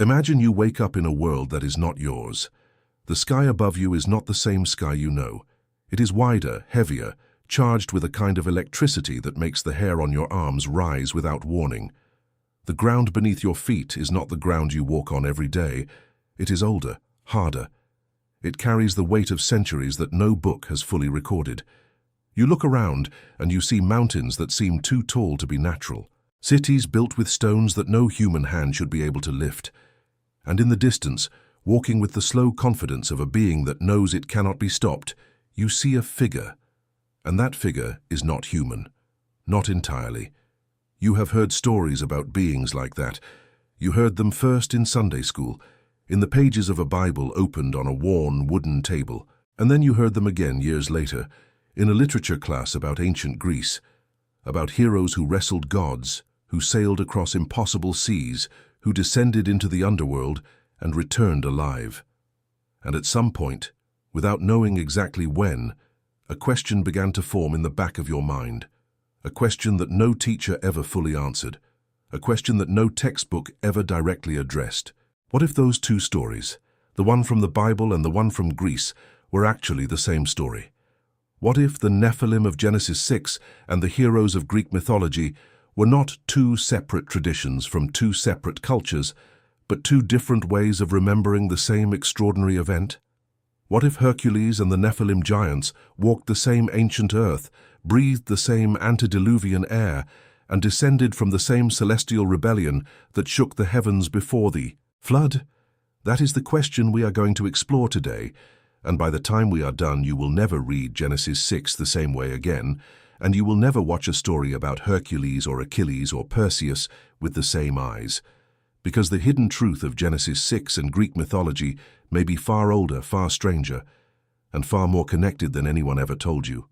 Imagine you wake up in a world that is not yours. The sky above you is not the same sky you know. It is wider, heavier, charged with a kind of electricity that makes the hair on your arms rise without warning. The ground beneath your feet is not the ground you walk on every day. It is older, harder. It carries the weight of centuries that no book has fully recorded. You look around and you see mountains that seem too tall to be natural. Cities built with stones that no human hand should be able to lift. And in the distance, walking with the slow confidence of a being that knows it cannot be stopped, you see a figure. And that figure is not human. Not entirely. You have heard stories about beings like that. You heard them first in Sunday school, in the pages of a Bible opened on a worn wooden table, and then you heard them again years later, in a literature class about ancient Greece, about heroes who wrestled gods, who sailed across impossible seas, who descended into the underworld and returned alive. And at some point, without knowing exactly when, a question began to form in the back of your mind, a question that no teacher ever fully answered, a question that no textbook ever directly addressed. What if those two stories, the one from the Bible and the one from Greece, were actually the same story? What if the Nephilim of Genesis 6 and the heroes of Greek mythology were not two separate traditions from two separate cultures, but two different ways of remembering the same extraordinary event? What if Hercules and the Nephilim giants walked the same ancient earth, breathed the same antediluvian air, and descended from the same celestial rebellion that shook the heavens before the flood? That is the question we are going to explore today, and by the time we are done you will never read Genesis 6 the same way again, and you will never watch a story about Hercules or Achilles or Perseus with the same eyes, because the hidden truth of Genesis 6 and Greek mythology may be far older, far stranger, and far more connected than anyone ever told you.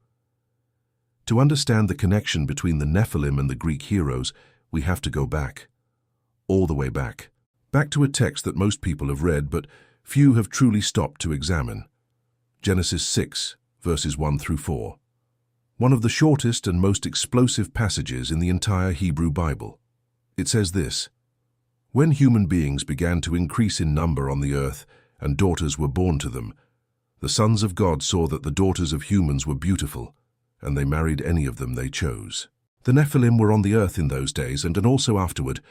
To understand the connection between the Nephilim and the Greek heroes, we have to go back. All the way back. Back to a text that most people have read, but few have truly stopped to examine. Genesis 6, verses 1 through 4. One of the shortest and most explosive passages in the entire Hebrew Bible. It says this: "When human beings began to increase in number on the earth, and daughters were born to them, the sons of God saw that the daughters of humans were beautiful, and they married any of them they chose." The Nephilim were on the earth in those days, and also afterward,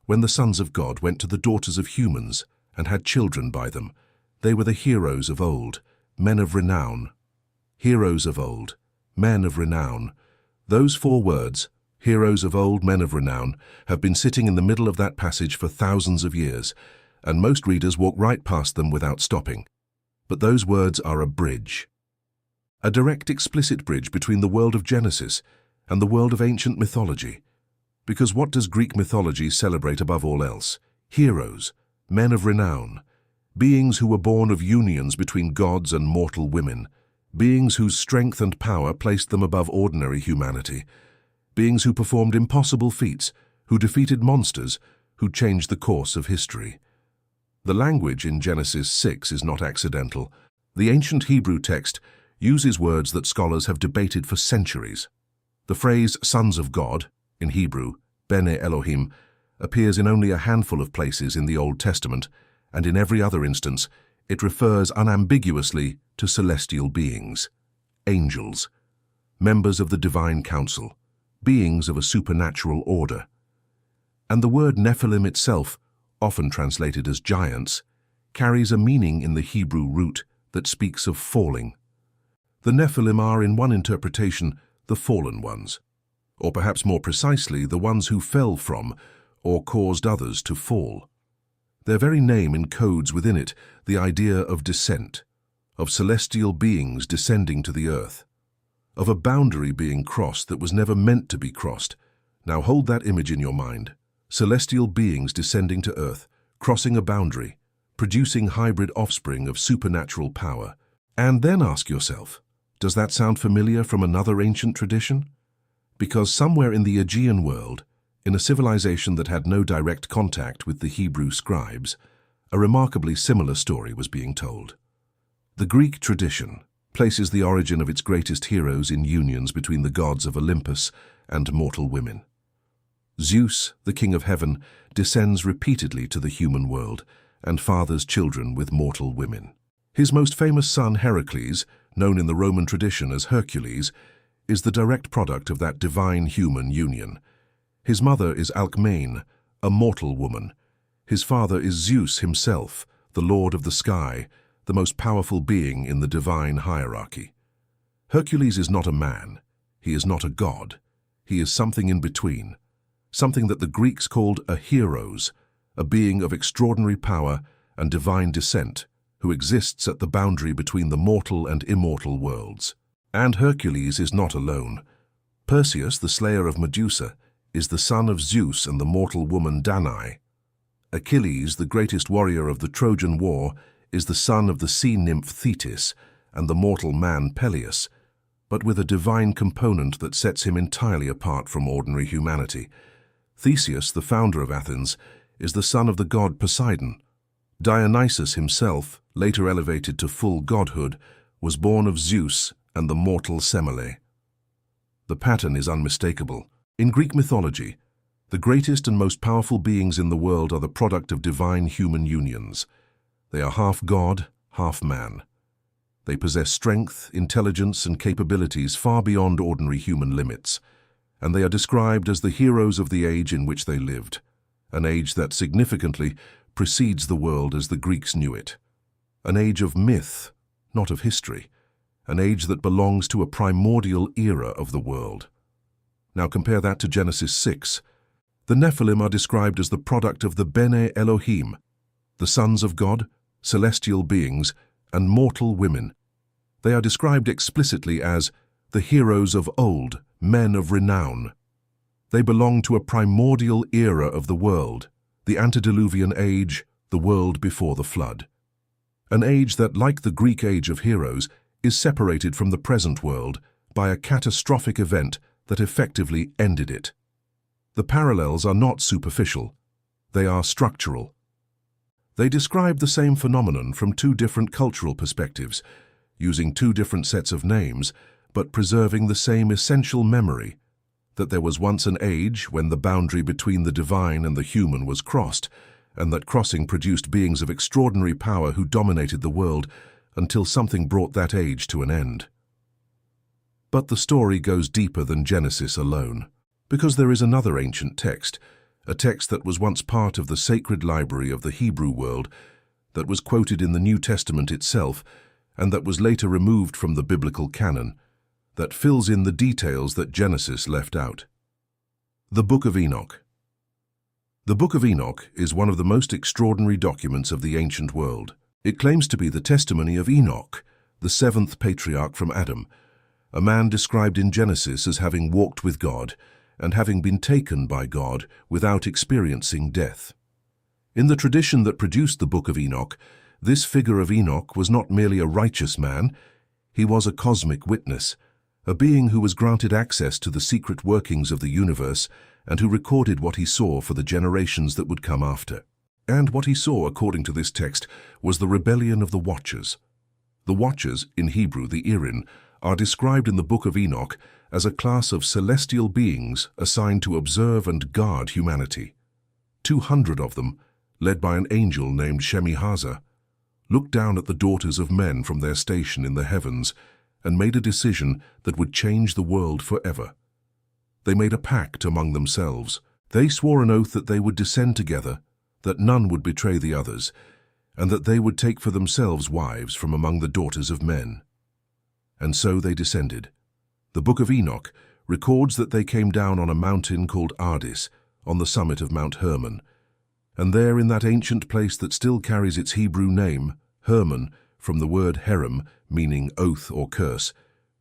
when the sons of God went to the daughters of humans and had children by them. They were the heroes of old, men of renown. Heroes of old, men of renown. Those four words, heroes of old, men of renown, have been sitting in the middle of that passage for thousands of years, and most readers walk right past them without stopping. But those words are a bridge. A direct, explicit bridge between the world of Genesis and the world of ancient mythology. Because what does Greek mythology celebrate above all else? Heroes, men of renown, beings who were born of unions between gods and mortal women, beings whose strength and power placed them above ordinary humanity, beings who performed impossible feats, who defeated monsters, who changed the course of history. The language in Genesis 6 is not accidental. The ancient Hebrew text uses words that scholars have debated for centuries. The phrase sons of God, in Hebrew, Bene Elohim, appears in only a handful of places in the Old Testament, and in every other instance, it refers unambiguously to celestial beings, angels, members of the divine council, beings of a supernatural order. And the word Nephilim itself, often translated as giants, carries a meaning in the Hebrew root that speaks of falling. The Nephilim are, in one interpretation, the fallen ones, or perhaps more precisely, the ones who fell from or caused others to fall. Their very name encodes within it the idea of descent, of celestial beings descending to the earth, of a boundary being crossed that was never meant to be crossed. Now hold that image in your mind. Celestial beings descending to earth, crossing a boundary, producing hybrid offspring of supernatural power. And then ask yourself, does that sound familiar from another ancient tradition? Because somewhere in the Aegean world, in a civilization that had no direct contact with the Hebrew scribes, a remarkably similar story was being told. The Greek tradition places the origin of its greatest heroes in unions between the gods of Olympus and mortal women. Zeus, the king of heaven, descends repeatedly to the human world and fathers children with mortal women. His most famous son, Hercules, known in the Roman tradition as Hercules, is the direct product of that divine-human union. His mother is Alcmene, a mortal woman. His father is Zeus himself, the lord of the sky, the most powerful being in the divine hierarchy. Hercules is not a man. He is not a god. He is something in between, something that the Greeks called a heros, a being of extraordinary power and divine descent, who exists at the boundary between the mortal and immortal worlds. And Hercules is not alone. Perseus, the slayer of Medusa, is the son of Zeus and the mortal woman Danae. Achilles, the greatest warrior of the Trojan War, is the son of the sea nymph Thetis and the mortal man Peleus, but with a divine component that sets him entirely apart from ordinary humanity. Theseus, the founder of Athens, is the son of the god Poseidon. Dionysus himself, later elevated to full godhood, was born of Zeus and the mortal Semele. The pattern is unmistakable. In Greek mythology, the greatest and most powerful beings in the world are the product of divine human unions. They are half god, half man. They possess strength, intelligence, and capabilities far beyond ordinary human limits, and they are described as the heroes of the age in which they lived, an age that significantly precedes the world as the Greeks knew it. An age of myth, not of history, an age that belongs to a primordial era of the world. Now compare that to Genesis 6. The Nephilim are described as the product of the Bene Elohim, the sons of God, celestial beings, and mortal women. They are described explicitly as the heroes of old, men of renown. They belong to a primordial era of the world, the antediluvian age, the world before the flood. An age that, like the Greek age of heroes, is separated from the present world by a catastrophic event that effectively ended it. The parallels are not superficial, they are structural. They describe the same phenomenon from two different cultural perspectives, using two different sets of names, but preserving the same essential memory, that there was once an age when the boundary between the divine and the human was crossed, and that crossing produced beings of extraordinary power who dominated the world until something brought that age to an end. But the story goes deeper than Genesis alone, because there is another ancient text, a text that was once part of the sacred library of the Hebrew world, that was quoted in the New Testament itself, and that was later removed from the biblical canon, that fills in the details that Genesis left out. The Book of Enoch. The Book of Enoch is one of the most extraordinary documents of the ancient world. It claims to be the testimony of Enoch, the seventh patriarch from Adam, a man described in Genesis as having walked with God and having been taken by God without experiencing death. In the tradition that produced the Book of Enoch, this figure of Enoch was not merely a righteous man, he was a cosmic witness, a being who was granted access to the secret workings of the universe and who recorded what he saw for the generations that would come after. And what he saw, according to this text, was the rebellion of the Watchers. The Watchers, in Hebrew the Irin, are described in the Book of Enoch as a class of celestial beings assigned to observe and guard humanity. 200 of them, led by an angel named Shemihaza, looked down at the daughters of men from their station in the heavens and made a decision that would change the world forever. They made a pact among themselves. They swore an oath that they would descend together, that none would betray the others, and that they would take for themselves wives from among the daughters of men. And so they descended. The Book of Enoch records that they came down on a mountain called Ardis, on the summit of Mount Hermon, and there in that ancient place that still carries its Hebrew name, Hermon, from the word herem, meaning oath or curse,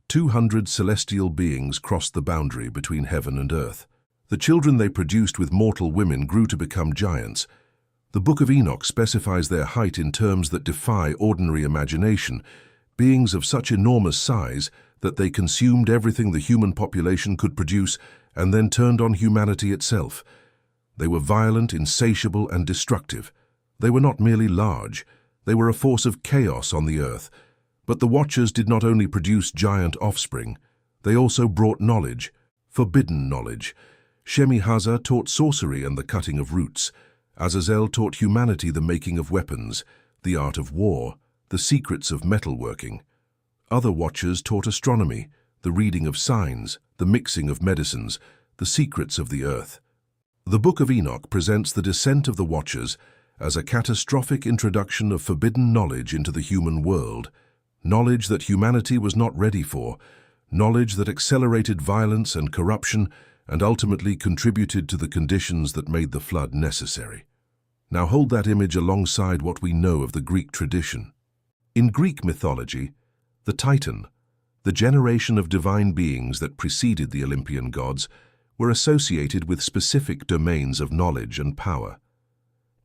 200 celestial beings crossed the boundary between heaven and earth. The children they produced with mortal women grew to become giants. The Book of Enoch specifies their height in terms that defy ordinary imagination, beings of such enormous size that they consumed everything the human population could produce and then turned on humanity itself. They were violent, insatiable, and destructive. They were not merely large, they were a force of chaos on the earth. But the Watchers did not only produce giant offspring, they also brought knowledge, forbidden knowledge, Shemi-Hazza taught sorcery and the cutting of roots. Azazel taught humanity the making of weapons, the art of war, the secrets of metalworking. Other watchers taught astronomy, the reading of signs, the mixing of medicines, the secrets of the earth. The Book of Enoch presents the descent of the Watchers as a catastrophic introduction of forbidden knowledge into the human world, knowledge that humanity was not ready for, knowledge that accelerated violence and corruption and ultimately contributed to the conditions that made the flood necessary. Now hold that image alongside what we know of the Greek tradition. In Greek mythology, the Titan, the generation of divine beings that preceded the Olympian gods, were associated with specific domains of knowledge and power.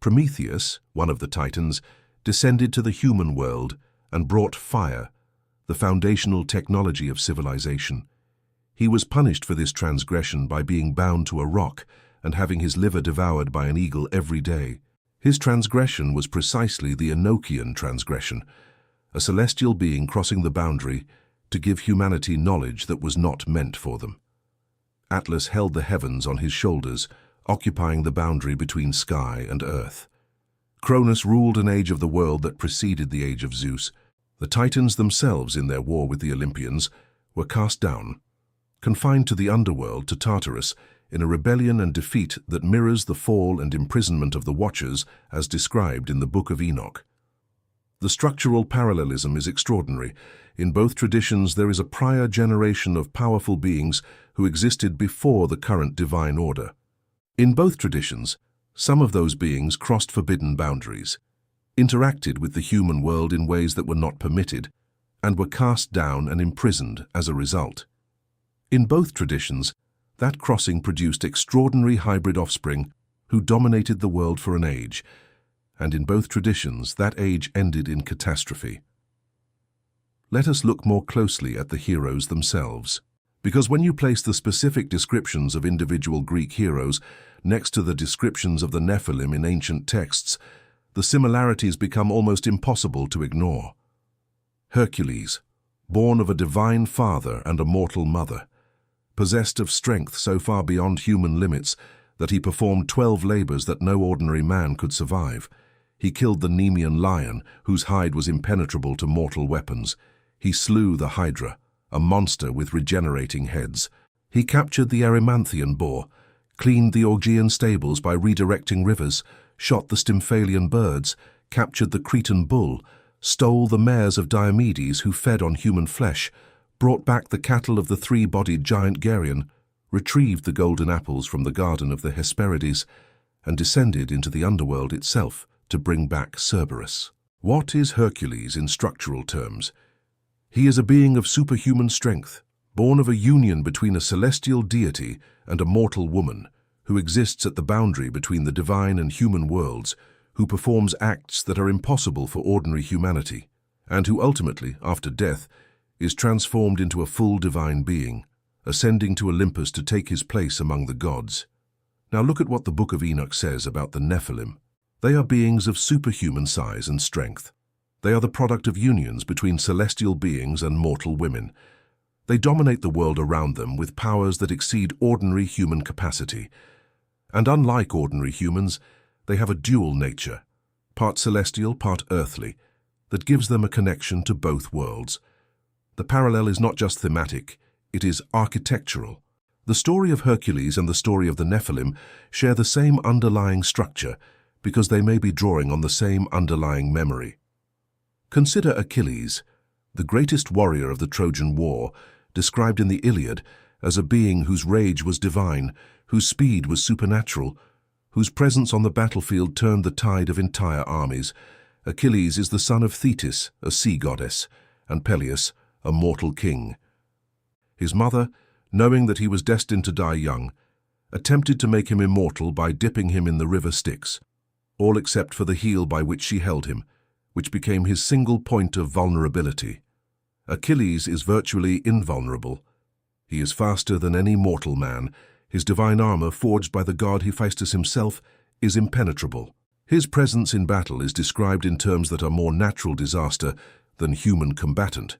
Prometheus, one of the Titans, descended to the human world and brought fire, the foundational technology of civilization. He was punished for this transgression by being bound to a rock and having his liver devoured by an eagle every day. His transgression was precisely the Enochian transgression, a celestial being crossing the boundary to give humanity knowledge that was not meant for them. Atlas held the heavens on his shoulders, occupying the boundary between sky and earth. Cronus ruled an age of the world that preceded the age of Zeus. The Titans themselves, in their war with the Olympians, were cast down, confined to the underworld, to Tartarus, in a rebellion and defeat that mirrors the fall and imprisonment of the Watchers as described in the Book of Enoch. The structural parallelism is extraordinary. In both traditions there is a prior generation of powerful beings who existed before the current divine order. In both traditions, some of those beings crossed forbidden boundaries, interacted with the human world in ways that were not permitted, and were cast down and imprisoned as a result. In both traditions, that crossing produced extraordinary hybrid offspring who dominated the world for an age, and in both traditions that age ended in catastrophe. Let us look more closely at the heroes themselves, because when you place the specific descriptions of individual Greek heroes next to the descriptions of the Nephilim in ancient texts, the similarities become almost impossible to ignore. Hercules, born of a divine father and a mortal mother, possessed of strength so far beyond human limits that he performed 12 labors that no ordinary man could survive. He killed the Nemean lion, whose hide was impenetrable to mortal weapons. He slew the Hydra, a monster with regenerating heads. He captured the Erymanthian boar, cleaned the Augean stables by redirecting rivers, shot the Stymphalian birds, captured the Cretan bull, stole the mares of Diomedes who fed on human flesh, brought back the cattle of the three-bodied giant Geryon, retrieved the golden apples from the garden of the Hesperides, and descended into the underworld itself to bring back Cerberus. What is Hercules in structural terms? He is a being of superhuman strength, born of a union between a celestial deity and a mortal woman, who exists at the boundary between the divine and human worlds, who performs acts that are impossible for ordinary humanity, and who ultimately, after death, is transformed into a full divine being, ascending to Olympus to take his place among the gods. Now look at what the Book of Enoch says about the Nephilim. They are beings of superhuman size and strength. They are the product of unions between celestial beings and mortal women. They dominate the world around them with powers that exceed ordinary human capacity. And unlike ordinary humans, they have a dual nature, part celestial, part earthly, that gives them a connection to both worlds. The parallel is not just thematic, it is architectural. The story of Hercules and the story of the Nephilim share the same underlying structure because they may be drawing on the same underlying memory. Consider Achilles, the greatest warrior of the Trojan War, described in the Iliad as a being whose rage was divine, whose speed was supernatural, whose presence on the battlefield turned the tide of entire armies. Achilles is the son of Thetis, a sea goddess, and Peleus, a mortal king. His mother, knowing that he was destined to die young, attempted to make him immortal by dipping him in the river Styx, all except for the heel by which she held him, which became his single point of vulnerability. Achilles is virtually invulnerable. He is faster than any mortal man. His divine armor, forged by the god Hephaestus himself, is impenetrable. His presence in battle is described in terms that are more natural disaster than human combatant.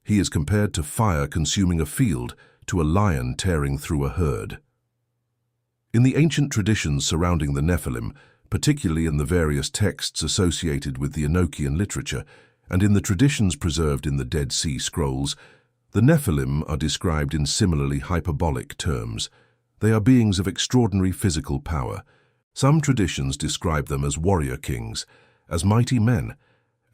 He is compared to fire consuming a field, to a lion tearing through a herd. In the ancient traditions surrounding the Nephilim, particularly in the various texts associated with the Enochian literature, and in the traditions preserved in the Dead Sea Scrolls, the Nephilim are described in similarly hyperbolic terms. They are beings of extraordinary physical power. Some traditions describe them as warrior kings, as mighty men,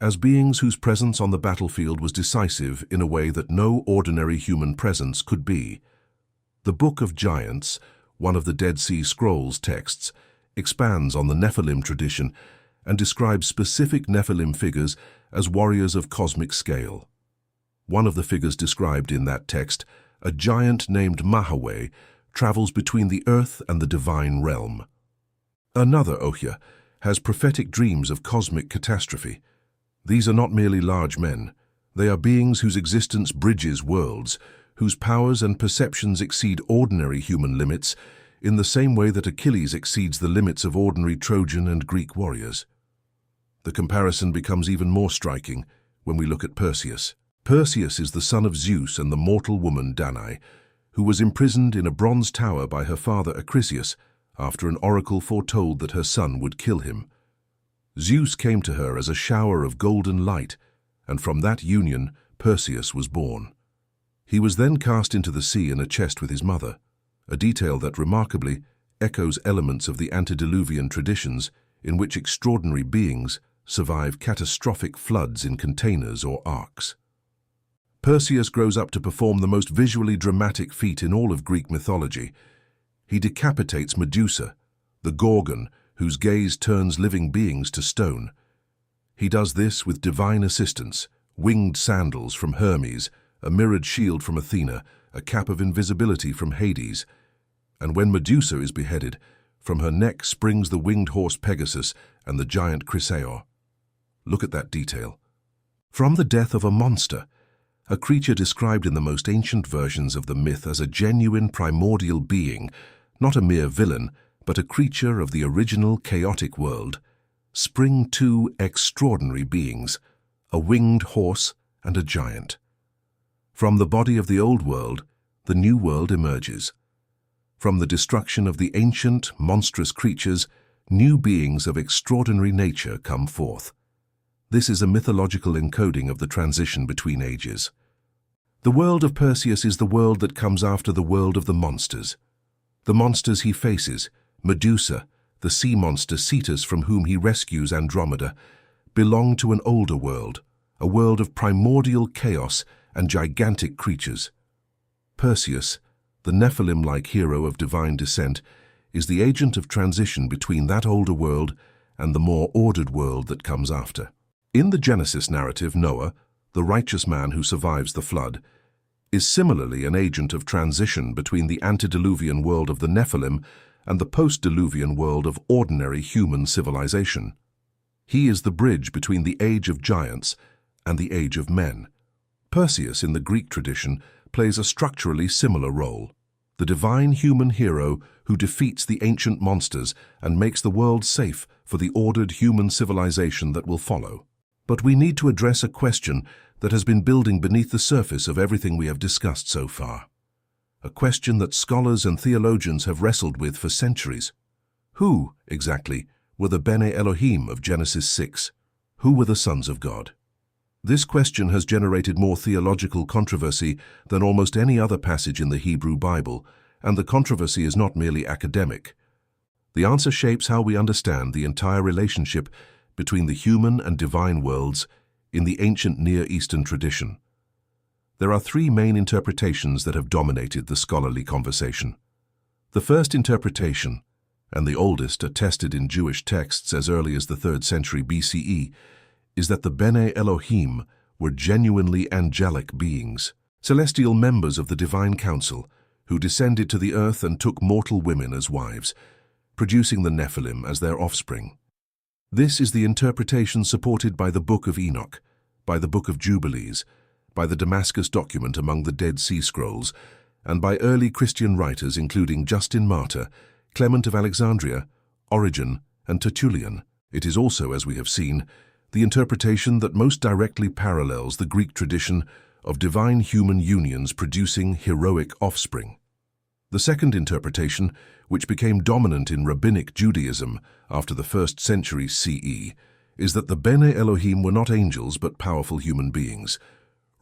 as beings whose presence on the battlefield was decisive in a way that no ordinary human presence could be. The Book of Giants, one of the Dead Sea Scrolls texts, expands on the Nephilim tradition and describes specific Nephilim figures as warriors of cosmic scale. One of the figures described in that text, a giant named Mahaway, travels between the earth and the divine realm. Another Ohia has prophetic dreams of cosmic catastrophe. These are not merely large men. They are beings whose existence bridges worlds, whose powers and perceptions exceed ordinary human limits in the same way that Achilles exceeds the limits of ordinary Trojan and Greek warriors. The comparison becomes even more striking when we look at Perseus. Perseus is the son of Zeus and the mortal woman Danae, who was imprisoned in a bronze tower by her father Achilles after an oracle foretold that her son would kill him. Zeus came to her as a shower of golden light, and from that union Perseus was born. He was then cast into the sea in a chest with his mother, a detail that remarkably echoes elements of the antediluvian traditions in which extraordinary beings survive catastrophic floods in containers or arks. Perseus grows up to perform the most visually dramatic feat in all of Greek mythology. He decapitates Medusa, the Gorgon, whose gaze turns living beings to stone. He does this with divine assistance, winged sandals from Hermes, a mirrored shield from Athena, a cap of invisibility from Hades. And when Medusa is beheaded, from her neck springs the winged horse Pegasus and the giant Chrysaor. Look at that detail. From the death of a monster, a creature described in the most ancient versions of the myth as a genuine primordial being, not a mere villain, but a creature of the original chaotic world, spring two extraordinary beings, a winged horse and a giant. From the body of the old world, the new world emerges. From the destruction of the ancient, monstrous creatures, new beings of extraordinary nature come forth. This is a mythological encoding of the transition between ages. The world of Perseus is the world that comes after the world of the monsters. The monsters he faces, Medusa, the sea monster Cetus from whom he rescues Andromeda, belong to an older world, a world of primordial chaos and gigantic creatures. Perseus, the Nephilim-like hero of divine descent, is the agent of transition between that older world and the more ordered world that comes after. In the Genesis narrative, Noah, the righteous man who survives the flood, is similarly an agent of transition between the antediluvian world of the Nephilim and the post-diluvian world of ordinary human civilization. He is the bridge between the age of giants and the age of men. Perseus, in the Greek tradition, plays a structurally similar role, the divine human hero who defeats the ancient monsters and makes the world safe for the ordered human civilization that will follow. But we need to address a question that has been building beneath the surface of everything we have discussed so far. A question that scholars and theologians have wrestled with for centuries. Who, exactly, were the Bene Elohim of Genesis 6? Who were the sons of God? This question has generated more theological controversy than almost any other passage in the Hebrew Bible, and the controversy is not merely academic. The answer shapes how we understand the entire relationship between the human and divine worlds in the ancient Near Eastern tradition. There are three main interpretations that have dominated the scholarly conversation. The first interpretation, and the oldest attested in Jewish texts as early as the 3rd century BCE, is that the Bene Elohim were genuinely angelic beings, celestial members of the divine council, who descended to the earth and took mortal women as wives, producing the Nephilim as their offspring. This is the interpretation supported by the Book of Enoch, by the Book of Jubilees, by the Damascus document among the Dead Sea Scrolls, and by early Christian writers including Justin Martyr, Clement of Alexandria, Origen, and Tertullian. It is also, as we have seen, the interpretation that most directly parallels the Greek tradition of divine human unions producing heroic offspring. The second interpretation, which became dominant in Rabbinic Judaism after the 1st century CE, is that the Bene Elohim were not angels but powerful human beings,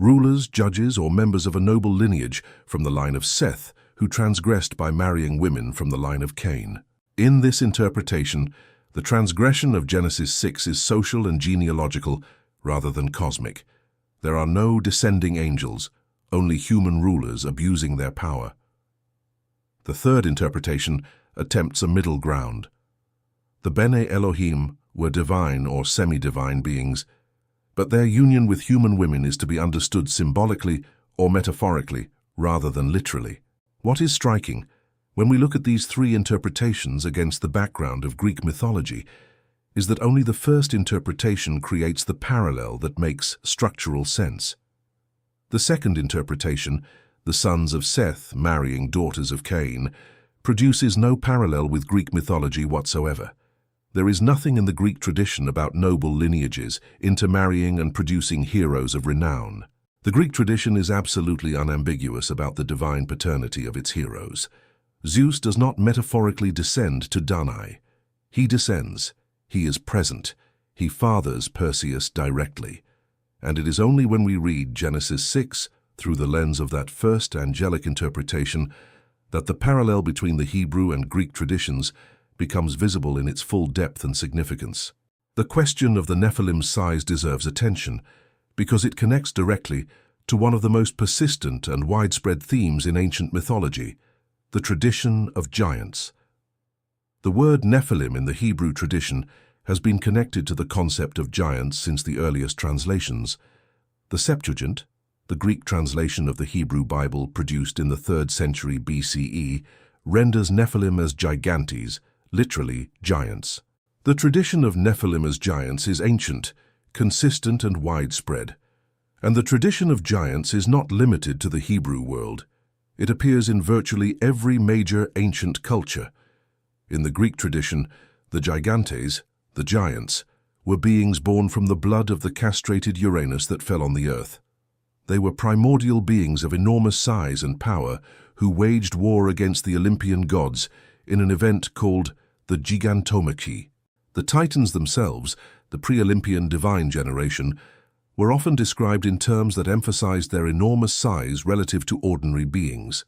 rulers, judges, or members of a noble lineage from the line of Seth, who transgressed by marrying women from the line of Cain. In this interpretation, the transgression of Genesis 6 is social and genealogical rather than cosmic. There are no descending angels, only human rulers abusing their power. The third interpretation attempts a middle ground. The Bene Elohim were divine or semi-divine beings, but their union with human women is to be understood symbolically or metaphorically rather than literally. What is striking, when we look at these three interpretations against the background of Greek mythology, is that only the first interpretation creates the parallel that makes structural sense. The second interpretation, the sons of Seth marrying daughters of Cain, produces no parallel with Greek mythology whatsoever. There is nothing in the Greek tradition about noble lineages intermarrying and producing heroes of renown. The Greek tradition is absolutely unambiguous about the divine paternity of its heroes. Zeus does not metaphorically descend to Danae. He descends. He is present. He fathers Perseus directly. And it is only when we read Genesis 6 through the lens of that first angelic interpretation that the parallel between the Hebrew and Greek traditions becomes visible in its full depth and significance. The question of the Nephilim's size deserves attention because it connects directly to one of the most persistent and widespread themes in ancient mythology, the tradition of giants. The word Nephilim in the Hebrew tradition has been connected to the concept of giants since the earliest translations. The Septuagint, the Greek translation of the Hebrew Bible produced in the 3rd century BCE, renders Nephilim as gigantes, literally giants. The tradition of Nephilim as giants is ancient, consistent and widespread. And the tradition of giants is not limited to the Hebrew world. It appears in virtually every major ancient culture. In the Greek tradition, the gigantes, the giants, were beings born from the blood of the castrated Uranus that fell on the earth. They were primordial beings of enormous size and power who waged war against the Olympian gods in an event called the Gigantomachy. The Titans themselves, the pre-Olympian divine generation, were often described in terms that emphasized their enormous size relative to ordinary beings.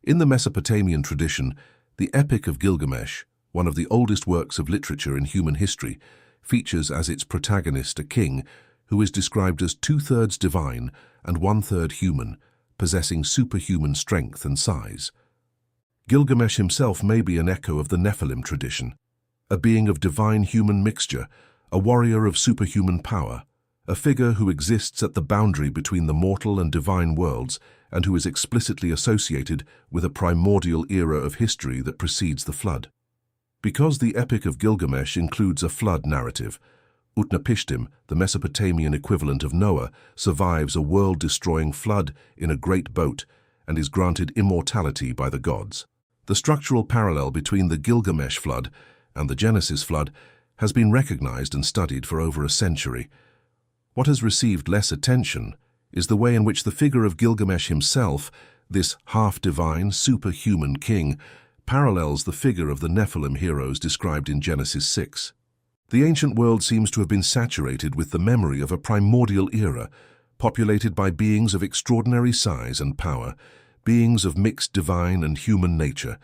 In the Mesopotamian tradition, the Epic of Gilgamesh, one of the oldest works of literature in human history, features as its protagonist a king who is described as 2/3 divine and 1/3 human, possessing superhuman strength and size. Gilgamesh himself may be an echo of the Nephilim tradition, a being of divine-human mixture, a warrior of superhuman power, a figure who exists at the boundary between the mortal and divine worlds and who is explicitly associated with a primordial era of history that precedes the flood. Because the Epic of Gilgamesh includes a flood narrative, Utnapishtim, the Mesopotamian equivalent of Noah, survives a world-destroying flood in a great boat and is granted immortality by the gods. The structural parallel between the Gilgamesh flood and the Genesis flood has been recognized and studied for over a century. What has received less attention is the way in which the figure of Gilgamesh himself, this half-divine, superhuman king, parallels the figure of the Nephilim heroes described in Genesis 6. The ancient world seems to have been saturated with the memory of a primordial era, populated by beings of extraordinary size and power, beings of mixed divine and human nature,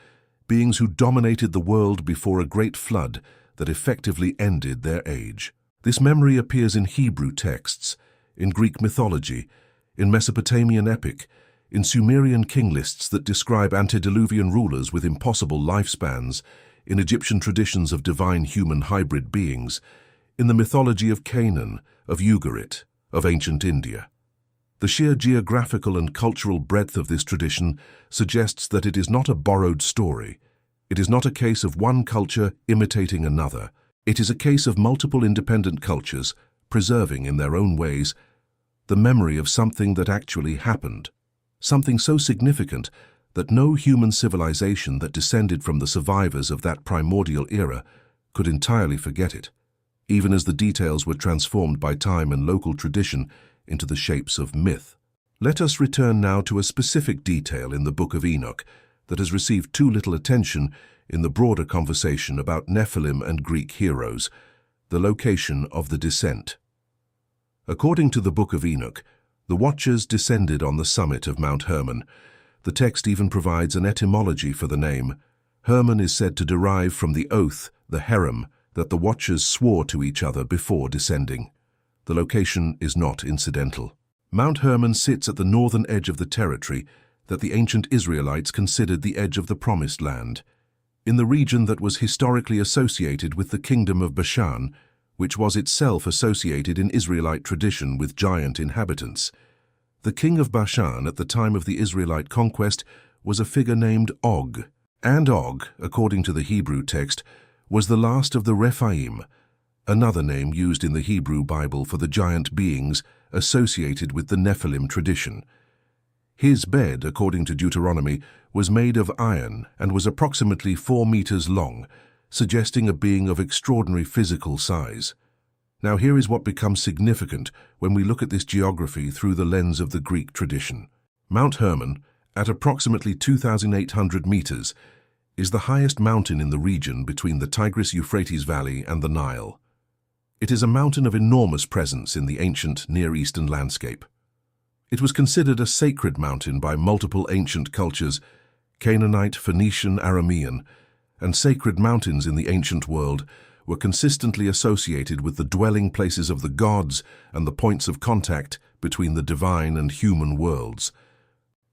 beings who dominated the world before a great flood that effectively ended their age. This memory appears in Hebrew texts, in Greek mythology, in Mesopotamian epic, in Sumerian king lists that describe antediluvian rulers with impossible lifespans, in Egyptian traditions of divine human hybrid beings, in the mythology of Canaan, of Ugarit, of ancient India. The sheer geographical and cultural breadth of this tradition suggests that it is not a borrowed story. It is not a case of one culture imitating another. It is a case of multiple independent cultures preserving in their own ways the memory of something that actually happened, something so significant that no human civilization that descended from the survivors of that primordial era could entirely forget it, even as the details were transformed by time and local tradition into the shapes of myth. Let us return now to a specific detail in the Book of Enoch that has received too little attention in the broader conversation about Nephilim and Greek heroes: the location of the descent. According to the Book of Enoch, the Watchers descended on the summit of Mount Hermon. The text even provides an etymology for the name. Hermon is said to derive from the oath, the herem, that the Watchers swore to each other before descending. The location is not incidental. Mount Hermon sits at the northern edge of the territory that the ancient Israelites considered the edge of the Promised Land, in the region that was historically associated with the kingdom of Bashan, which was itself associated in Israelite tradition with giant inhabitants. The king of Bashan at the time of the Israelite conquest was a figure named Og, and Og, according to the Hebrew text, was the last of the Rephaim, another name used in the Hebrew Bible for the giant beings associated with the Nephilim tradition. His bed, according to Deuteronomy, was made of iron and was approximately 4 meters long, suggesting a being of extraordinary physical size. Now here is what becomes significant when we look at this geography through the lens of the Greek tradition. Mount Hermon, at approximately 2,800 meters, is the highest mountain in the region between the Tigris-Euphrates Valley and the Nile. It is a mountain of enormous presence in the ancient Near Eastern landscape. It was considered a sacred mountain by multiple ancient cultures, Canaanite, Phoenician, Aramean, and sacred mountains in the ancient world were consistently associated with the dwelling places of the gods and the points of contact between the divine and human worlds.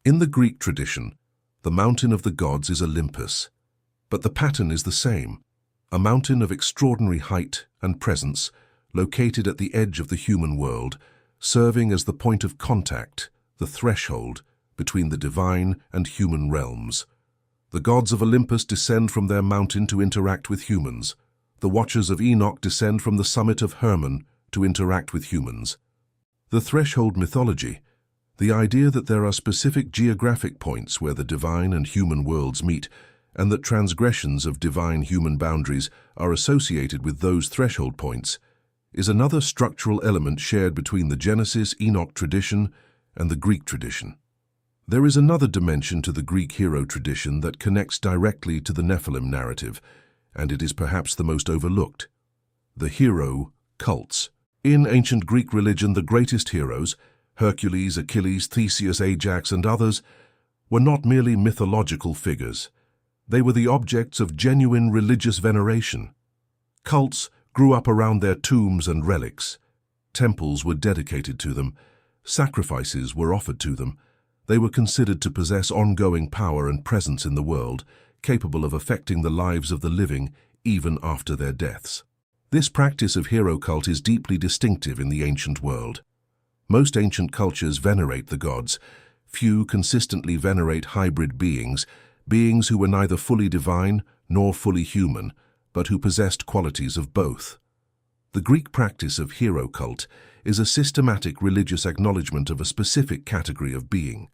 In the Greek tradition, the mountain of the gods is Olympus, but the pattern is the same: a mountain of extraordinary height and presence located at the edge of the human world, serving as the point of contact, the threshold between the divine and human realms. The gods of Olympus descend from their mountain to interact with humans. The Watchers of Enoch descend from the summit of Hermon to interact with humans. The threshold mythology, the idea that there are specific geographic points where the divine and human worlds meet, and that transgressions of divine-human boundaries are associated with those threshold points, is another structural element shared between the Genesis-Enoch tradition and the Greek tradition. There is another dimension to the Greek hero tradition that connects directly to the Nephilim narrative, and it is perhaps the most overlooked: the hero cults. In ancient Greek religion, the greatest heroes, Hercules, Achilles, Theseus, Ajax, and others, were not merely mythological figures. They were the objects of genuine religious veneration. Cults grew up around their tombs and relics. Temples were dedicated to them. Sacrifices were offered to them. They were considered to possess ongoing power and presence in the world, capable of affecting the lives of the living even after their deaths. This practice of hero cult is deeply distinctive in the ancient world. Most ancient cultures venerate the gods. Few consistently venerate hybrid beings who were neither fully divine nor fully human, but who possessed qualities of both. The Greek practice of hero cult is a systematic religious acknowledgement of a specific category of being,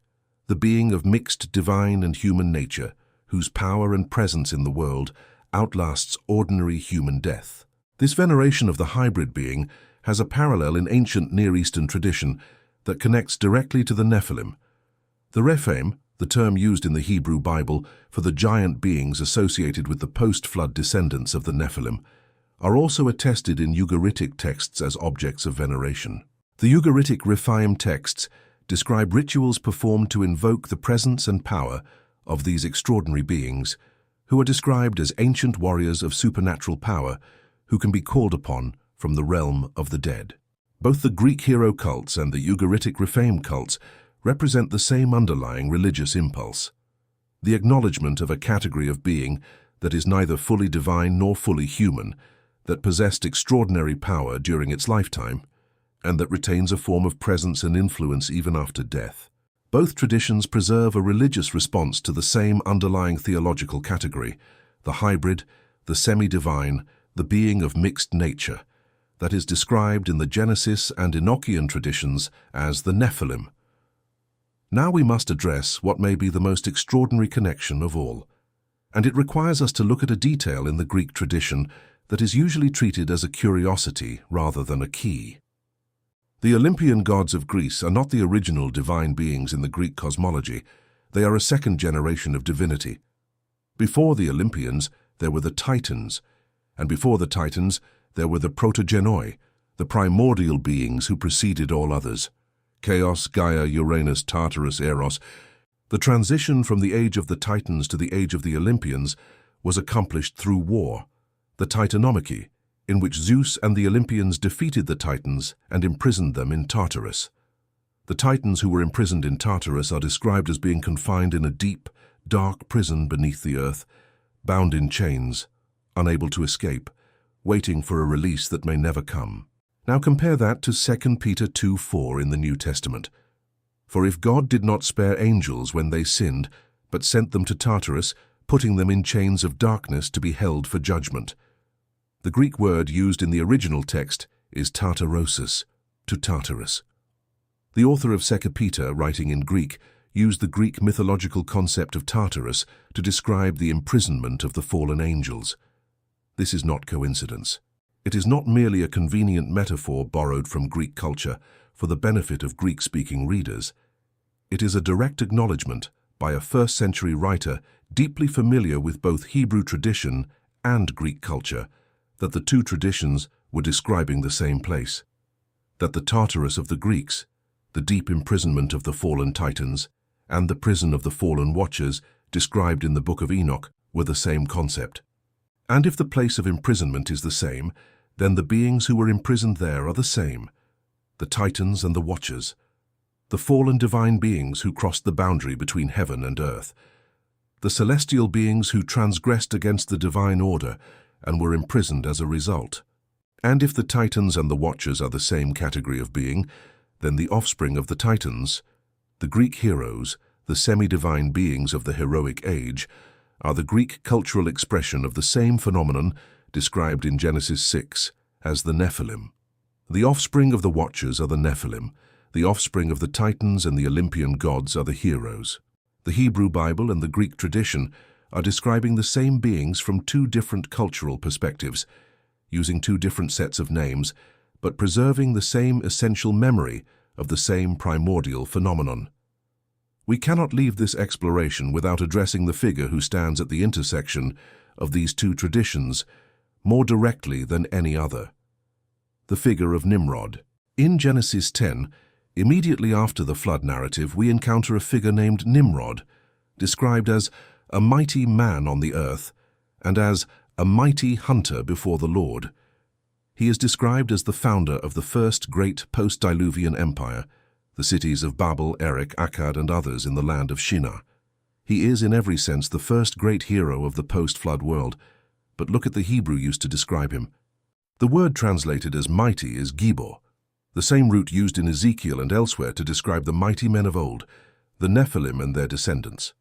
the being of mixed divine and human nature, whose power and presence in the world outlasts ordinary human death. This veneration of the hybrid being has a parallel in ancient Near Eastern tradition that connects directly to the Nephilim. The Rephaim, the term used in the Hebrew Bible for the giant beings associated with the post-flood descendants of the Nephilim, are also attested in Ugaritic texts as objects of veneration. The Ugaritic Rephaim texts describe rituals performed to invoke the presence and power of these extraordinary beings, who are described as ancient warriors of supernatural power who can be called upon from the realm of the dead. Both the Greek hero cults and the Ugaritic Rephaim cults represent the same underlying religious impulse: the acknowledgement of a category of being that is neither fully divine nor fully human, that possessed extraordinary power during its lifetime, and that retains a form of presence and influence even after death. Both traditions preserve a religious response to the same underlying theological category: the hybrid, the semi-divine, the being of mixed nature, that is described in the Genesis and Enochian traditions as the Nephilim. Now we must address what may be the most extraordinary connection of all, and it requires us to look at a detail in the Greek tradition that is usually treated as a curiosity rather than a key. The Olympian gods of Greece are not the original divine beings in the Greek cosmology. They are a second generation of divinity. Before the Olympians, there were the Titans, and before the Titans, there were the protogenoi, the primordial beings who preceded all others. Chaos, Gaia, Uranus, Tartarus, Eros. The transition from the age of the Titans to the age of the Olympians was accomplished through war, the Titanomachy, in which Zeus and the Olympians defeated the Titans and imprisoned them in Tartarus. The Titans who were imprisoned in Tartarus are described as being confined in a deep, dark prison beneath the earth, bound in chains, unable to escape, waiting for a release that may never come. Now compare that to 2 Peter 2:4 in the New Testament. For if God did not spare angels when they sinned, but sent them to Tartarus, putting them in chains of darkness to be held for judgment. The Greek word used in the original text is tartarosis, to Tartarus. The author of 2 Peter, writing in Greek, used the Greek mythological concept of Tartarus to describe the imprisonment of the fallen angels. This is not coincidence. It is not merely a convenient metaphor borrowed from Greek culture for the benefit of Greek-speaking readers. It is a direct acknowledgement by a first-century writer deeply familiar with both Hebrew tradition and Greek culture that the two traditions were describing the same place, that the Tartarus of the Greeks, the deep imprisonment of the fallen Titans, and the prison of the fallen Watchers described in the Book of Enoch were the same concept. And if the place of imprisonment is the same, then the beings who were imprisoned there are the same, the Titans and the Watchers, the fallen divine beings who crossed the boundary between heaven and earth, the celestial beings who transgressed against the divine order and were imprisoned as a result. And if the Titans and the Watchers are the same category of being, then the offspring of the Titans, the Greek heroes, the semi-divine beings of the heroic age, are the Greek cultural expression of the same phenomenon described in Genesis 6 as the Nephilim. The offspring of the Watchers are the Nephilim. The offspring of the Titans and the Olympian gods are the heroes. The Hebrew Bible and the Greek tradition are describing the same beings from two different cultural perspectives, using two different sets of names, but preserving the same essential memory of the same primordial phenomenon. We cannot leave this exploration without addressing the figure who stands at the intersection of these two traditions more directly than any other: the figure of Nimrod. In Genesis 10, immediately after the flood narrative, we encounter a figure named Nimrod, described as a mighty man on the earth and as a mighty hunter before the Lord. He is described as the founder of the first great post-diluvian empire, the cities of Babel, Erech, Akkad, and others in the land of Shinar. He is, in every sense, the first great hero of the post-flood world, but look at the Hebrew used to describe him. The word translated as mighty is gibor, the same root used in Ezekiel and elsewhere to describe the mighty men of old, the Nephilim and their descendants.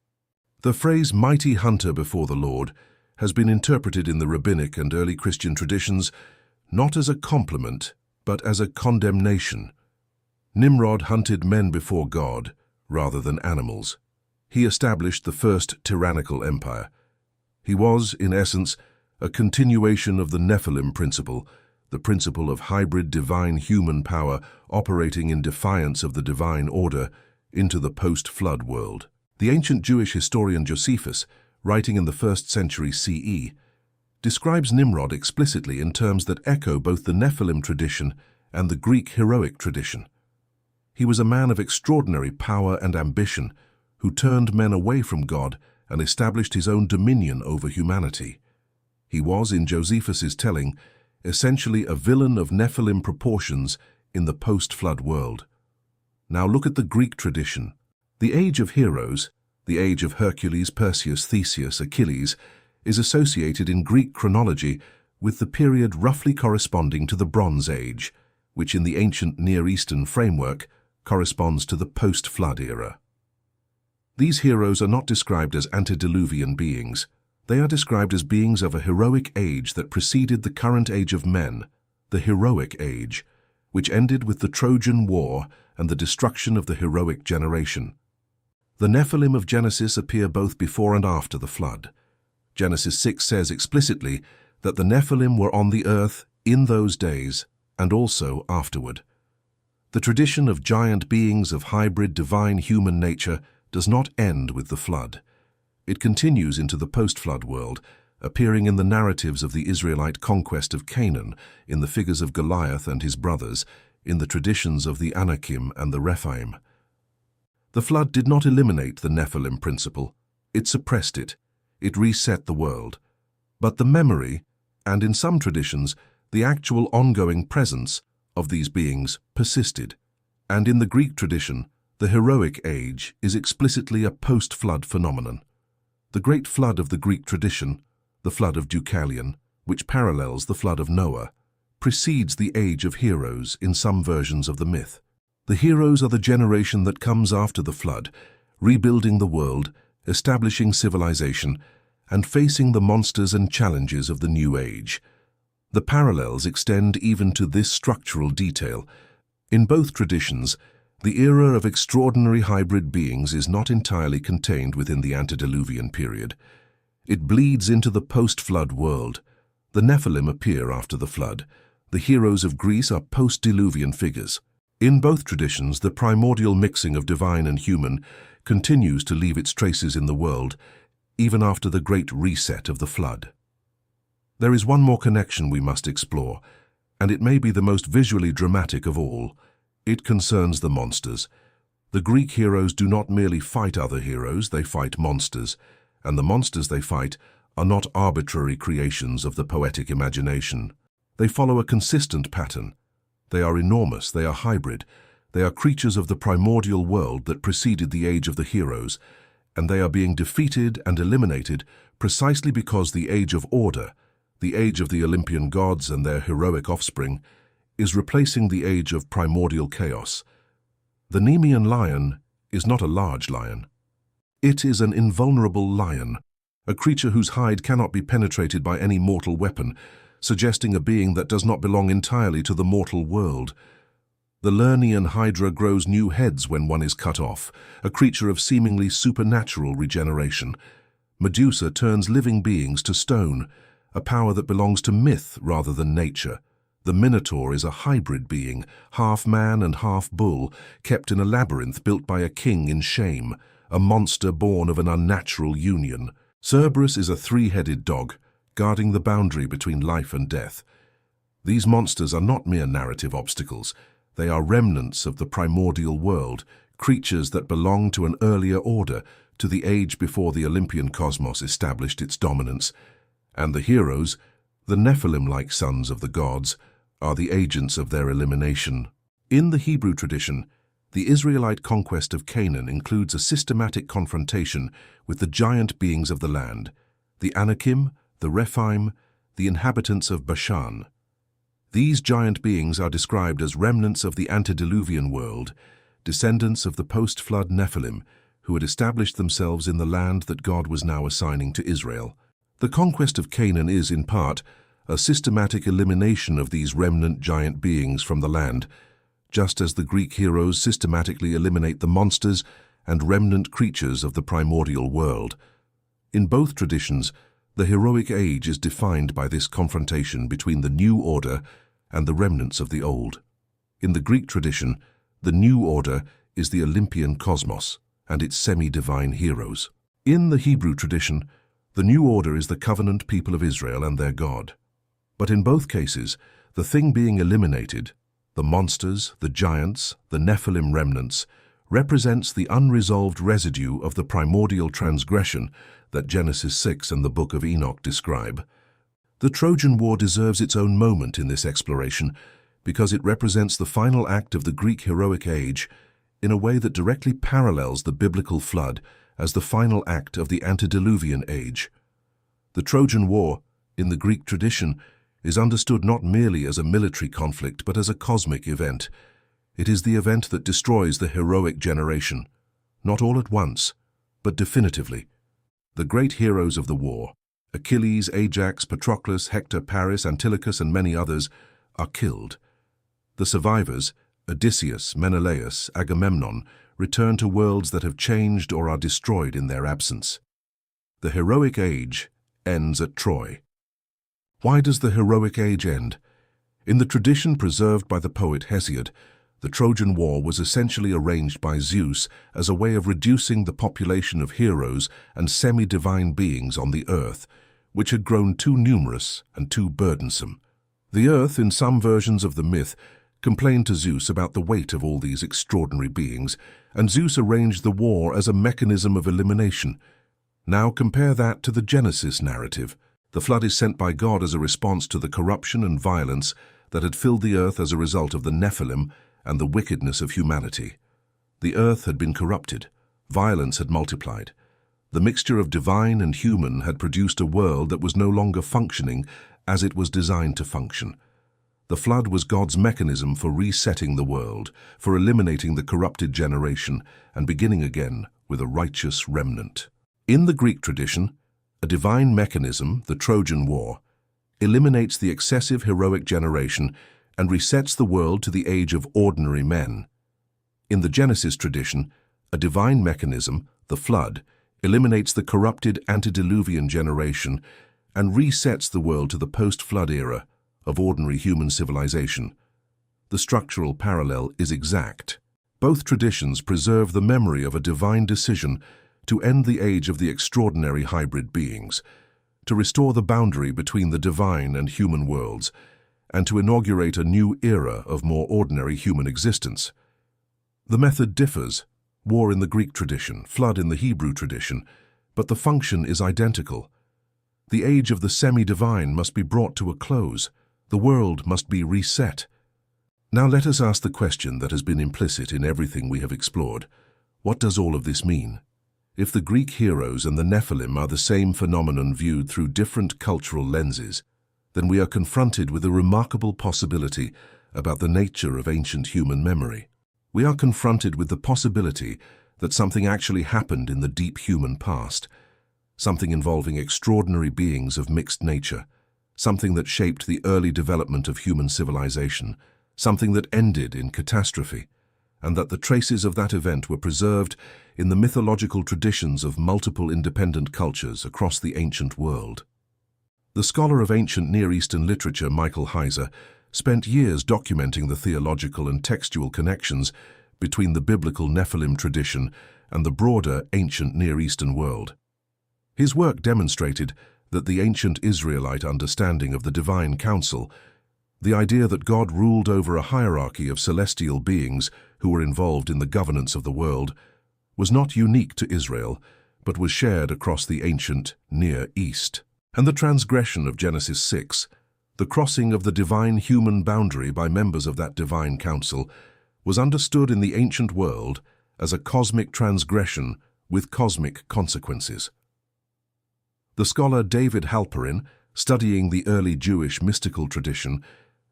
The phrase mighty hunter before the Lord has been interpreted in the rabbinic and early Christian traditions not as a compliment, but as a condemnation. Nimrod hunted men before God rather than animals. He established the first tyrannical empire. He was, in essence, a continuation of the Nephilim principle, the principle of hybrid divine-human power operating in defiance of the divine order into the post-flood world. The ancient Jewish historian Josephus, writing in the 1st century CE, describes Nimrod explicitly in terms that echo both the Nephilim tradition and the Greek heroic tradition. He was a man of extraordinary power and ambition who turned men away from God and established his own dominion over humanity. He was, in Josephus's telling, essentially a villain of Nephilim proportions in the post-flood world. Now look at the Greek tradition. The age of heroes, the age of Hercules, Perseus, Theseus, Achilles, is associated in Greek chronology with the period roughly corresponding to the Bronze Age, which in the ancient Near Eastern framework corresponds to the post-flood era. These heroes are not described as antediluvian beings. They are described as beings of a heroic age that preceded the current age of men, the heroic age, which ended with the Trojan War and the destruction of the heroic generation. The Nephilim of Genesis appear both before and after the flood. Genesis 6 says explicitly that the Nephilim were on the earth in those days and also afterward. The tradition of giant beings of hybrid divine human nature does not end with the flood. It continues into the post-flood world, appearing in the narratives of the Israelite conquest of Canaan, in the figures of Goliath and his brothers, in the traditions of the Anakim and the Rephaim. The flood did not eliminate the Nephilim principle. It suppressed it. It reset the world. But the memory, and in some traditions, the actual ongoing presence of these beings persisted. And in the Greek tradition, the heroic age is explicitly a post-flood phenomenon. The great flood of the Greek tradition, the flood of Deucalion, which parallels the flood of Noah, precedes the age of heroes in some versions of the myth. The heroes are the generation that comes after the flood, rebuilding the world, establishing civilization, and facing the monsters and challenges of the new age. The parallels extend even to this structural detail. In both traditions, the era of extraordinary hybrid beings is not entirely contained within the antediluvian period. It bleeds into the post-flood world. The Nephilim appear after the flood. The heroes of Greece are post-diluvian figures. In both traditions, the primordial mixing of divine and human continues to leave its traces in the world, even after the great reset of the flood. There is one more connection we must explore, and it may be the most visually dramatic of all. It concerns the monsters. The Greek heroes do not merely fight other heroes, they fight monsters, and the monsters they fight are not arbitrary creations of the poetic imagination. They follow a consistent pattern. They are enormous, they are hybrid, they are creatures of the primordial world that preceded the age of the heroes, and they are being defeated and eliminated precisely because the age of order, the age of the Olympian gods and their heroic offspring, is replacing the age of primordial chaos. The Nemean lion is not a large lion. It is an invulnerable lion, a creature whose hide cannot be penetrated by any mortal weapon, suggesting a being that does not belong entirely to the mortal world. The Lernaean hydra grows new heads when one is cut off, a creature of seemingly supernatural regeneration. Medusa turns living beings to stone, a power that belongs to myth rather than nature. The Minotaur is a hybrid being, half man and half bull, kept in a labyrinth built by a king in shame, a monster born of an unnatural union. Cerberus is a three-headed dog, guarding the boundary between life and death. These monsters are not mere narrative obstacles. They are remnants of the primordial world, creatures that belong to an earlier order, to the age before the Olympian cosmos established its dominance. And the heroes, the Nephilim-like sons of the gods, are the agents of their elimination. In the Hebrew tradition, the Israelite conquest of Canaan includes a systematic confrontation with the giant beings of the land, the Anakim, the Rephaim, the inhabitants of Bashan. These giant beings are described as remnants of the antediluvian world, descendants of the post-flood Nephilim, who had established themselves in the land that God was now assigning to Israel. The conquest of Canaan is, in part, a systematic elimination of these remnant giant beings from the land, just as the Greek heroes systematically eliminate the monsters and remnant creatures of the primordial world. In both traditions, the heroic age is defined by this confrontation between the new order and the remnants of the old. In the Greek tradition, the new order is the Olympian cosmos and its semi-divine heroes. In the Hebrew tradition, the new order is the covenant people of Israel and their God. But in both cases, the thing being eliminated, the monsters, the giants, the Nephilim remnants, represents the unresolved residue of the primordial transgression that Genesis 6 and the Book of Enoch describe. The Trojan War deserves its own moment in this exploration because it represents the final act of the Greek heroic age in a way that directly parallels the biblical flood as the final act of the antediluvian age. The Trojan War, in the Greek tradition, is understood not merely as a military conflict but as a cosmic event. It is the event that destroys the heroic generation, not all at once, but definitively. The great heroes of the war, Achilles, Ajax, Patroclus, Hector, Paris, Antilochus, and many others, are killed. The survivors, Odysseus, Menelaus, Agamemnon, return to worlds that have changed or are destroyed in their absence. The heroic age ends at Troy. Why does the heroic age end? In the tradition preserved by the poet Hesiod, The Trojan War was essentially arranged by Zeus as a way of reducing the population of heroes and semi-divine beings on the earth, which had grown too numerous and too burdensome. The earth, in some versions of the myth, complained to Zeus about the weight of all these extraordinary beings, and Zeus arranged the war as a mechanism of elimination. Now compare that to the Genesis narrative. The flood is sent by God as a response to the corruption and violence that had filled the earth as a result of the Nephilim and the wickedness of humanity. The earth had been corrupted. Violence had multiplied. The mixture of divine and human had produced a world that was no longer functioning as it was designed to function. The flood was God's mechanism for resetting the world, for eliminating the corrupted generation and beginning again with a righteous remnant. In the Greek tradition, a divine mechanism, the Trojan War, eliminates the excessive heroic generation and resets the world to the age of ordinary men. In the Genesis tradition, a divine mechanism, the flood, eliminates the corrupted antediluvian generation and resets the world to the post-flood era of ordinary human civilization. The structural parallel is exact. Both traditions preserve the memory of a divine decision to end the age of the extraordinary hybrid beings, to restore the boundary between the divine and human worlds, and to inaugurate a new era of more ordinary human existence. The method differs, war in the Greek tradition, flood in the Hebrew tradition, but the function is identical. The age of the semi-divine must be brought to a close. The world must be reset. Now let us ask the question that has been implicit in everything we have explored. What does all of this mean? If the Greek heroes and the Nephilim are the same phenomenon viewed through different cultural lenses, then we are confronted with a remarkable possibility about the nature of ancient human memory. We are confronted with the possibility that something actually happened in the deep human past, something involving extraordinary beings of mixed nature, something that shaped the early development of human civilization, something that ended in catastrophe, and that the traces of that event were preserved in the mythological traditions of multiple independent cultures across the ancient world. The scholar of ancient Near Eastern literature, Michael Heiser, spent years documenting the theological and textual connections between the biblical Nephilim tradition and the broader ancient Near Eastern world. His work demonstrated that the ancient Israelite understanding of the divine council, the idea that God ruled over a hierarchy of celestial beings who were involved in the governance of the world, was not unique to Israel, but was shared across the ancient Near East. And the transgression of Genesis 6, the crossing of the divine-human boundary by members of that divine council, was understood in the ancient world as a cosmic transgression with cosmic consequences. The scholar David Halperin, studying the early Jewish mystical tradition,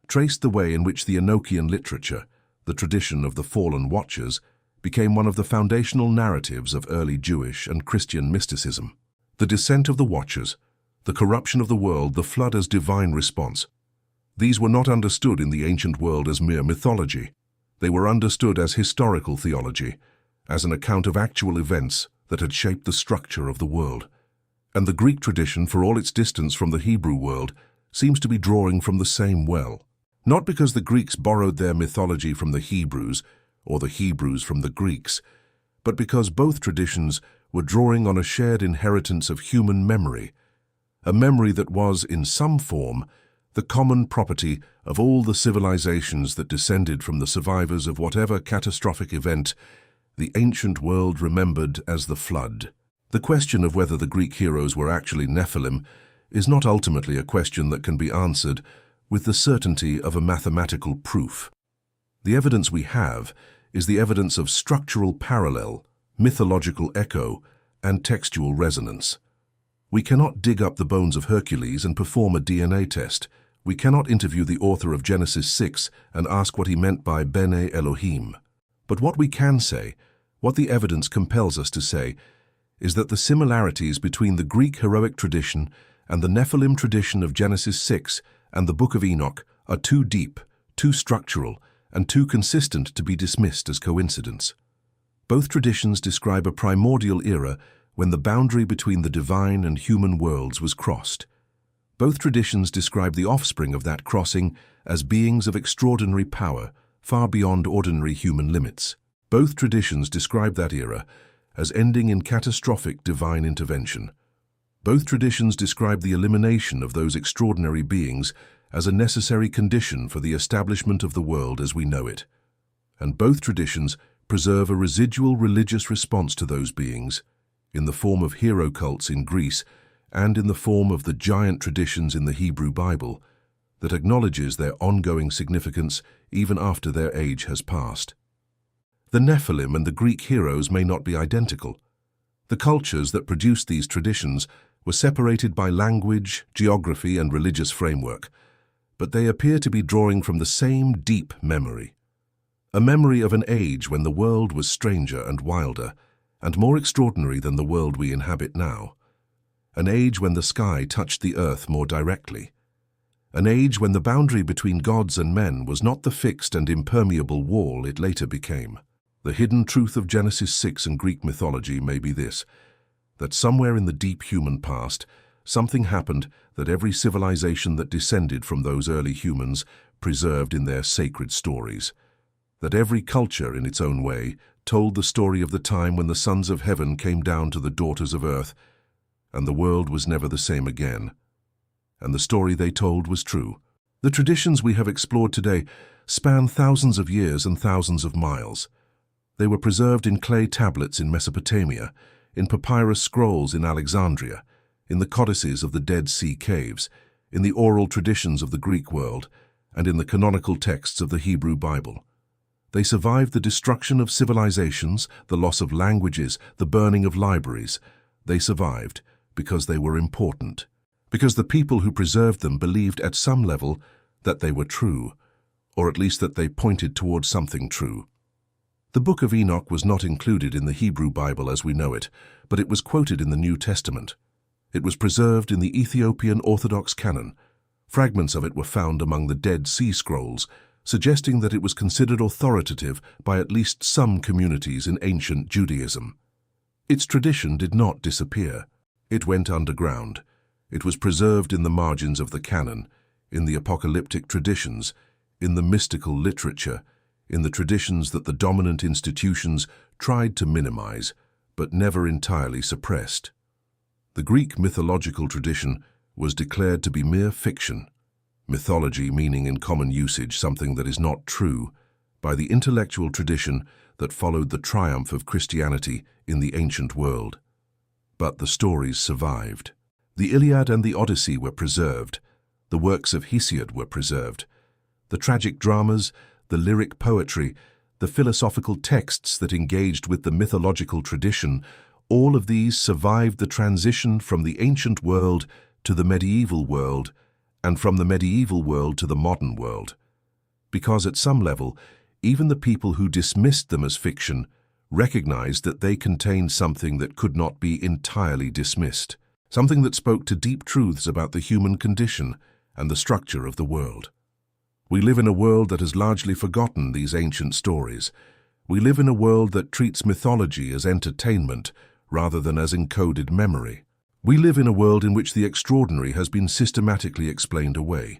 traced the way in which the Enochian literature, the tradition of the fallen Watchers, became one of the foundational narratives of early Jewish and Christian mysticism. The descent of the Watchers, the corruption of the world, the flood as divine response. These were not understood in the ancient world as mere mythology. They were understood as historical theology, as an account of actual events that had shaped the structure of the world. And the Greek tradition, for all its distance from the Hebrew world, seems to be drawing from the same well. Not because the Greeks borrowed their mythology from the Hebrews, or the Hebrews from the Greeks, but because both traditions were drawing on a shared inheritance of human memory, a memory that was, in some form, the common property of all the civilizations that descended from the survivors of whatever catastrophic event the ancient world remembered as the flood. The question of whether the Greek heroes were actually Nephilim is not ultimately a question that can be answered with the certainty of a mathematical proof. The evidence we have is the evidence of structural parallel, mythological echo, and textual resonance. We cannot dig up the bones of Hercules and perform a DNA test. We cannot interview the author of Genesis 6 and ask what he meant by Bene Elohim. But what we can say, what the evidence compels us to say, is that the similarities between the Greek heroic tradition and the Nephilim tradition of Genesis 6 and the Book of Enoch are too deep, too structural, and too consistent to be dismissed as coincidence. Both traditions describe a primordial era when the boundary between the divine and human worlds was crossed. Both traditions describe the offspring of that crossing as beings of extraordinary power, far beyond ordinary human limits. Both traditions describe that era as ending in catastrophic divine intervention. Both traditions describe the elimination of those extraordinary beings as a necessary condition for the establishment of the world as we know it. And both traditions preserve a residual religious response to those beings, in the form of hero cults in Greece and in the form of the giant traditions in the Hebrew Bible, that acknowledges their ongoing significance even after their age has passed. The Nephilim and the Greek heroes may not be identical. The cultures that produced these traditions were separated by language, geography, and religious framework, but they appear to be drawing from the same deep memory. A memory of an age when the world was stranger and wilder, and more extraordinary than the world we inhabit now. An age when the sky touched the earth more directly. An age when the boundary between gods and men was not the fixed and impermeable wall it later became. The hidden truth of Genesis 6 and Greek mythology may be this, that somewhere in the deep human past, something happened that every civilization that descended from those early humans preserved in their sacred stories. That every culture, in its own way, told the story of the time when the sons of heaven came down to the daughters of earth, and the world was never the same again. And the story they told was true. The traditions we have explored today span thousands of years and thousands of miles. They were preserved in clay tablets in Mesopotamia, in papyrus scrolls in Alexandria, in the codices of the Dead Sea caves, in the oral traditions of the Greek world, and in the canonical texts of the Hebrew Bible. They survived the destruction of civilizations, the loss of languages, the burning of libraries. They survived because they were important, because the people who preserved them believed at some level that they were true, or at least that they pointed towards something true. The Book of Enoch was not included in the Hebrew Bible as we know it, but it was quoted in the New Testament. It was preserved in the Ethiopian Orthodox canon. Fragments of it were found among the Dead Sea Scrolls, suggesting that it was considered authoritative by at least some communities in ancient Judaism. Its tradition did not disappear. It went underground. It was preserved in the margins of the canon, in the apocalyptic traditions, in the mystical literature, in the traditions that the dominant institutions tried to minimize, but never entirely suppressed. The Greek mythological tradition was declared to be mere fiction, mythology meaning in common usage something that is not true, by the intellectual tradition that followed the triumph of Christianity in the ancient world. But the stories survived. The Iliad and the Odyssey were preserved. The works of Hesiod were preserved. The tragic dramas, the lyric poetry, the philosophical texts that engaged with the mythological tradition, all of these survived the transition from the ancient world to the medieval world, and from the medieval world to the modern world. Because at some level, even the people who dismissed them as fiction recognized that they contained something that could not be entirely dismissed, something that spoke to deep truths about the human condition and the structure of the world. We live in a world that has largely forgotten these ancient stories. We live in a world that treats mythology as entertainment rather than as encoded memory. We live in a world in which the extraordinary has been systematically explained away,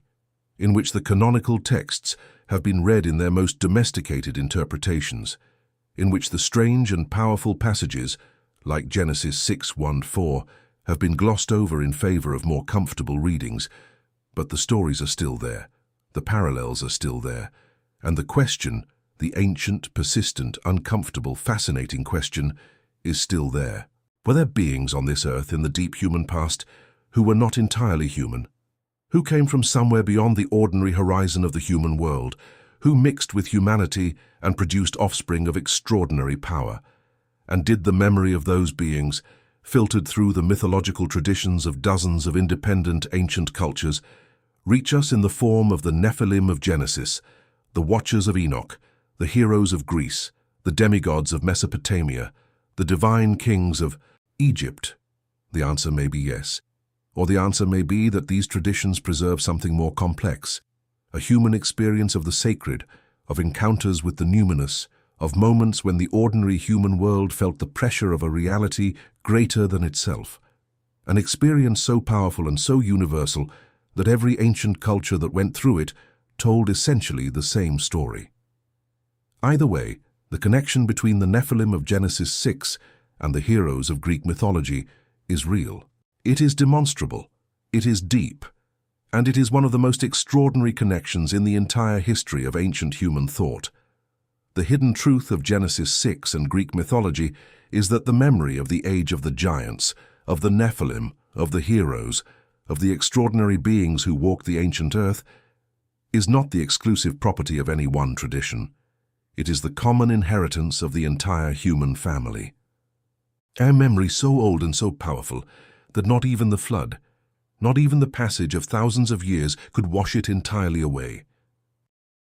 in which the canonical texts have been read in their most domesticated interpretations, in which the strange and powerful passages, like Genesis 6:1-4, have been glossed over in favor of more comfortable readings, but the stories are still there. The parallels are still there, and the question, the ancient, persistent, uncomfortable, fascinating question, is still there. Were there beings on this earth in the deep human past who were not entirely human? Who came from somewhere beyond the ordinary horizon of the human world? Who mixed with humanity and produced offspring of extraordinary power? And did the memory of those beings, filtered through the mythological traditions of dozens of independent ancient cultures, reach us in the form of the Nephilim of Genesis, the Watchers of Enoch, the heroes of Greece, the demigods of Mesopotamia, the divine kings of Egypt? The answer may be yes. Or the answer may be that these traditions preserve something more complex, a human experience of the sacred, of encounters with the numinous, of moments when the ordinary human world felt the pressure of a reality greater than itself. An experience so powerful and so universal that every ancient culture that went through it told essentially the same story. Either way, the connection between the Nephilim of Genesis 6 and the heroes of Greek mythology is real. It is demonstrable, it is deep, and it is one of the most extraordinary connections in the entire history of ancient human thought. The hidden truth of Genesis 6 and Greek mythology is that the memory of the age of the giants, of the Nephilim, of the heroes, of the extraordinary beings who walked the ancient earth, is not the exclusive property of any one tradition. It is the common inheritance of the entire human family. Our memory so old and so powerful that not even the flood, not even the passage of thousands of years could wash it entirely away.